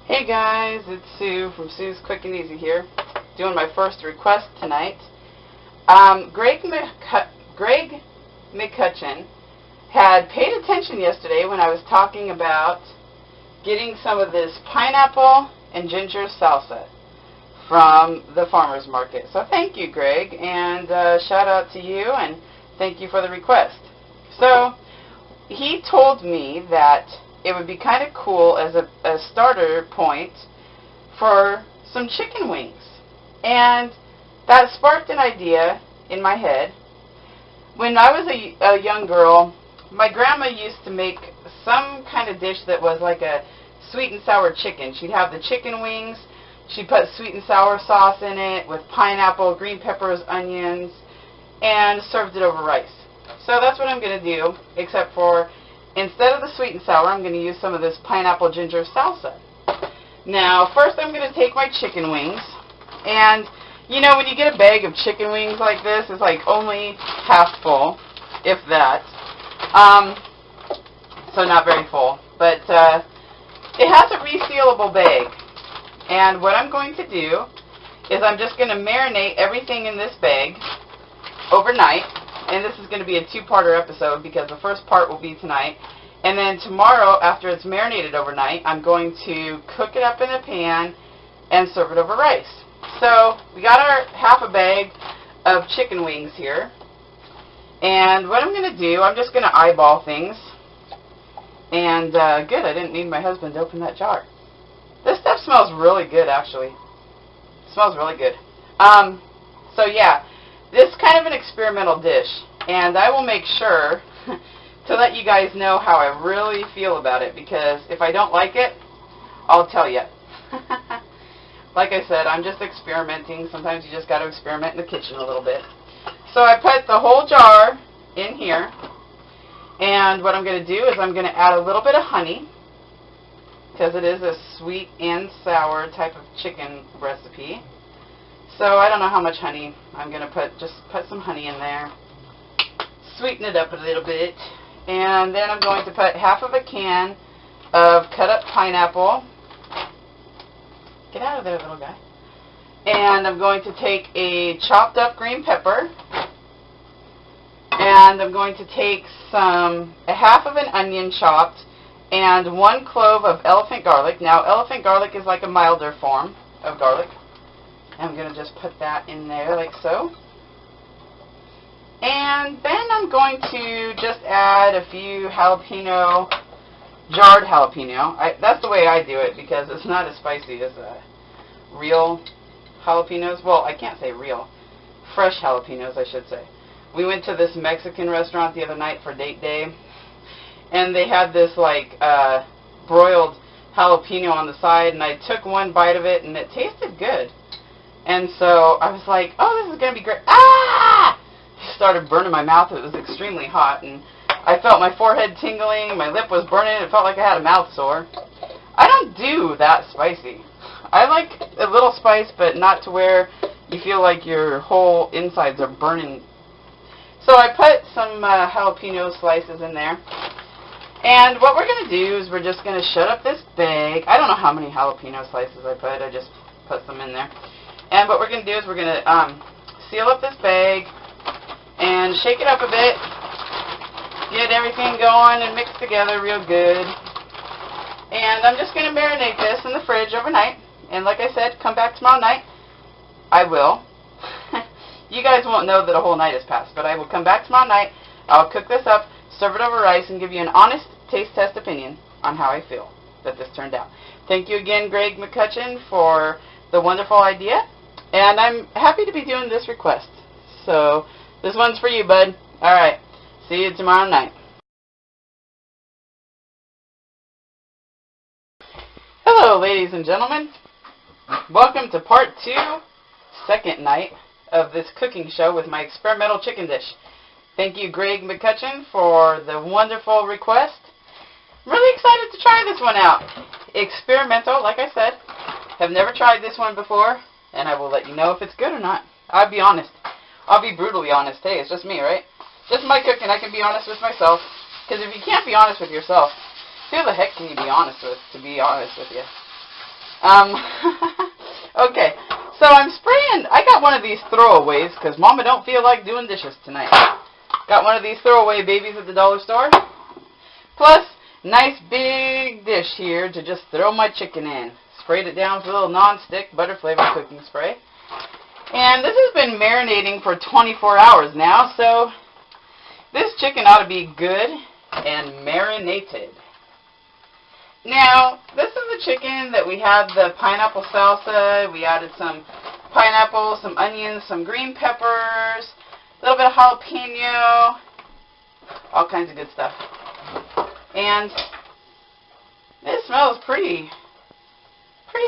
Hey guys, it's Sue from Sue's Quick and Easy here, doing my first request tonight. Greg McCutchan had paid attention yesterday when I was talking about getting some of this pineapple and ginger salsa from the farmer's market. So thank you, Greg, and shout out to you, and thank you for the request. So he told me that it would be kind of cool as a starter point for some chicken wings. And that sparked an idea in my head. When I was a young girl, my grandma used to make some kind of dish that was like a sweet and sour chicken. She'd have the chicken wings, she'd put sweet and sour sauce in it with pineapple, green peppers, onions, and served it over rice. So that's what I'm going to do, except for instead of the sweet and sour, I'm going to use some of this pineapple ginger salsa. Now, first I'm going to take my chicken wings, and you know, when you get a bag of chicken wings like this, it's like only half full, if that. So not very full, but it has a resealable bag. And what I'm going to do is I'm just going to marinate everything in this bag overnight. And this is going to be a two-parter episode because the first part will be tonight. And then tomorrow, after it's marinated overnight, I'm going to cook it up in a pan and serve it over rice. So we got our half a bag of chicken wings here. And what I'm going to do, I'm just going to eyeball things. And good, I didn't need my husband to open that jar. This stuff smells really good, actually. It smells really good. So yeah. This is kind of an experimental dish, and I will make sure to let you guys know how I really feel about it, because if I don't like it, I'll tell you. Like I said, I'm just experimenting. Sometimes you just got to experiment in the kitchen a little bit. So I put the whole jar in here, and what I'm going to do is I'm going to add a little bit of honey, because it is a sweet and sour type of chicken recipe. So I don't know how much honey I'm going to put. Just put some honey in there. Sweeten it up a little bit. And then I'm going to put half of a can of cut up pineapple. Get out of there, little guy. And I'm going to take a chopped up green pepper. And I'm going to take a half of an onion chopped. And 1 clove of elephant garlic. Now elephant garlic is like a milder form of garlic. I'm going to just put that in there like so. And then I'm going to just add a few jalapeno, jarred jalapeno. That's the way I do it because it's not as spicy as real jalapenos. Well, I can't say real. Fresh jalapenos, I should say. We went to this Mexican restaurant the other night for date day, and they had this like broiled jalapeno on the side, and I took one bite of it, and it tasted good. And so I was like, oh, this is going to be great. Ah! It started burning my mouth. It was extremely hot. And I felt my forehead tingling. My lip was burning. It felt like I had a mouth sore. I don't do that spicy. I like a little spice, but not to where you feel like your whole insides are burning. So I put some jalapeno slices in there. And what we're going to do is we're just going to shut up this bag. I don't know how many jalapeno slices I put. I just put some in there. And what we're going to do is we're going to seal up this bag and shake it up a bit. Get everything going and mixed together real good. And I'm just going to marinate this in the fridge overnight. And like I said, come back tomorrow night. I will. You guys won't know that a whole night has passed, but I will come back tomorrow night. I'll cook this up, serve it over rice, and give you an honest taste test opinion on how I feel that this turned out. Thank you again, Greg McCutchan, for the wonderful idea. And I'm happy to be doing this request. So, this one's for you, bud. Alright, see you tomorrow night. Hello, ladies and gentlemen. Welcome to part 2, second night, of this cooking show with my experimental chicken dish. Thank you, Greg McCutchan, for the wonderful request. I'm really excited to try this one out. Experimental, like I said. Have never tried this one before. And I will let you know if it's good or not. I'll be honest. I'll be brutally honest. Hey, it's just me, right? This is my cooking. I can be honest with myself. Because if you can't be honest with yourself, who the heck can you be honest with, to be honest with you? Okay, so I'm spraying. I got one of these throwaways because Mama don't feel like doing dishes tonight. Got one of these throwaway babies at the dollar store. Plus, nice big dish here to just throw my chicken in. Sprayed it down with a little non-stick butter flavored cooking spray. And this has been marinating for 24 hours now, so this chicken ought to be good and marinated. Now, this is the chicken that we had the pineapple salsa. We added some pineapple, some onions, some green peppers, a little bit of jalapeno, all kinds of good stuff. And it smells pretty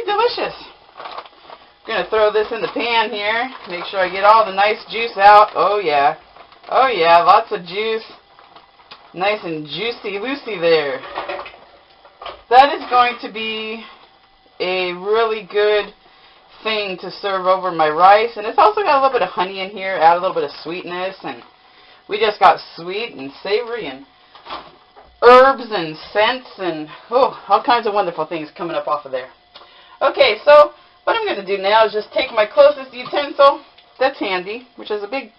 delicious. I'm going to throw this in the pan here, make sure I get all the nice juice out. Oh yeah, lots of juice. Nice and juicy-loosey there. That is going to be a really good thing to serve over my rice. And it's also got a little bit of honey in here, add a little bit of sweetness. And we just got sweet and savory and herbs and scents and all kinds of wonderful things coming up off of there. Okay, so what I'm going to do now is just take my closest utensil, that's handy, which is a big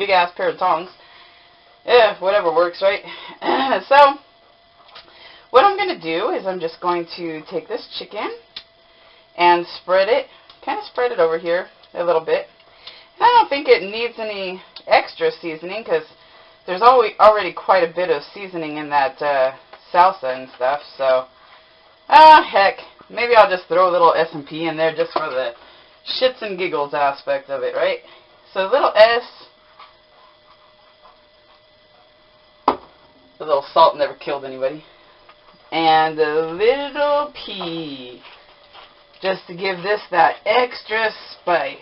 ass pair of tongs. Yeah, whatever works, right? So, what I'm going to do is I'm just going to take this chicken and spread it, kind of spread it over here a little bit. And I don't think it needs any extra seasoning because there's already quite a bit of seasoning in that salsa and stuff. So, heck, maybe I'll just throw a little S&P in there just for the shits and giggles aspect of it, right? So, a little S. A little salt never killed anybody. And a little P. Just to give this that extra spice.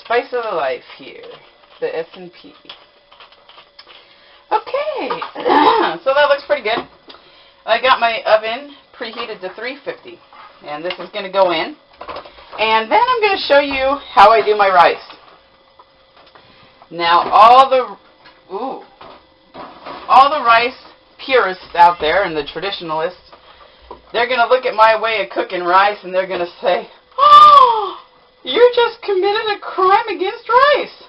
Spice of the life here. The S&P. Okay. So that looks pretty good. I got my oven preheated to 350. And this is going to go in. And then I'm going to show you how I do my rice. Now all the rice purists out there and the traditionalists, they're going to look at my way of cooking rice and they're going to say, oh, you just committed a crime against rice.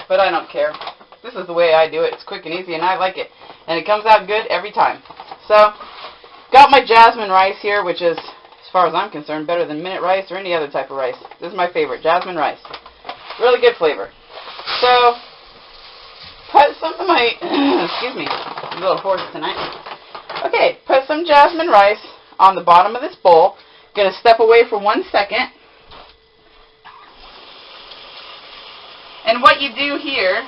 But I don't care. This is the way I do it. It's quick and easy and I like it. And it comes out good every time. So, got my jasmine rice here, which is, as far as I'm concerned, better than minute rice or any other type of rice. This is my favorite, jasmine rice. Really good flavor. So, put some of my, excuse me, I'm a little hoarse tonight. Okay, put some jasmine rice on the bottom of this bowl. Going to step away for 1 second. And what you do here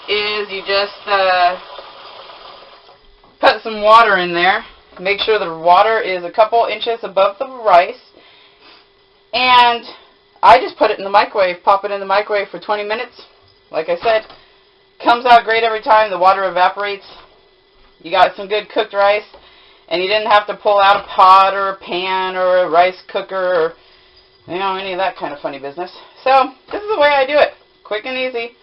is you just put some water in there. Make sure the water is a couple inches above the rice. And I just put it in the microwave, pop it in the microwave for 20 minutes. Like I said, comes out great every time. The water evaporates. You got some good cooked rice, and you didn't have to pull out a pot or a pan or a rice cooker or, any of that kind of funny business. So, this is the way I do it. Quick and easy.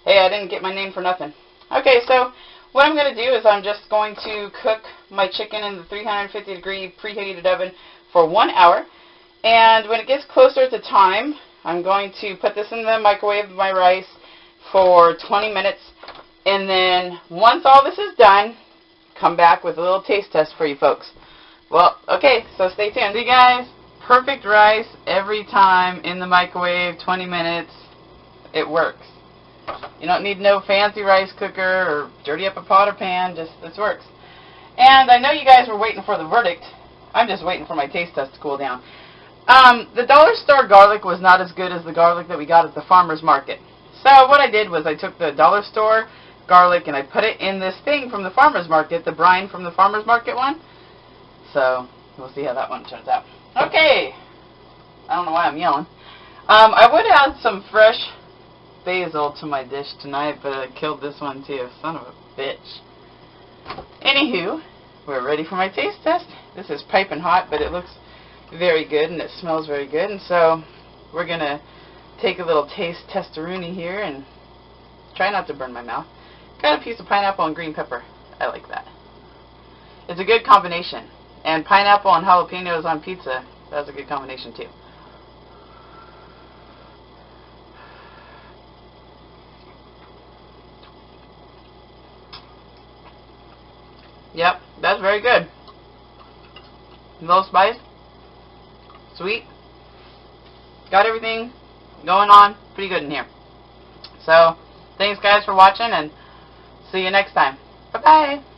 Hey, I didn't get my name for nothing. Okay, so what I'm going to do is I'm just going to cook my chicken in the 350-degree preheated oven for 1 hour. And when it gets closer to time, I'm going to put this in the microwave, my rice, for 20 minutes. And then once all this is done, come back with a little taste test for you folks. Well, okay, so stay tuned. See, guys, perfect rice every time in the microwave, 20 minutes. It works. You don't need no fancy rice cooker or dirty up a pot or pan. Just this works. And I know you guys were waiting for the verdict. I'm just waiting for my taste test to cool down. The dollar store garlic was not as good as the garlic that we got at the farmer's market. So what I did was I took the dollar store garlic and I put it in this thing from the farmer's market, the brine from the farmer's market one. So we'll see how that one turns out. Okay. I don't know why I'm yelling. I would add some fresh basil to my dish tonight, but I killed this one too. Son of a bitch. Anywho, we're ready for my taste test. This is piping hot, but it looks very good and it smells very good. And so we're going to take a little taste testaroonie here and try not to burn my mouth. Got a piece of pineapple and green pepper. I like that. It's a good combination. And pineapple and jalapenos on pizza. That's a good combination too. Yep, that's very good. A little spice. Sweet. Got everything going on pretty good in here. So, thanks guys for watching, and see you next time. Bye-bye.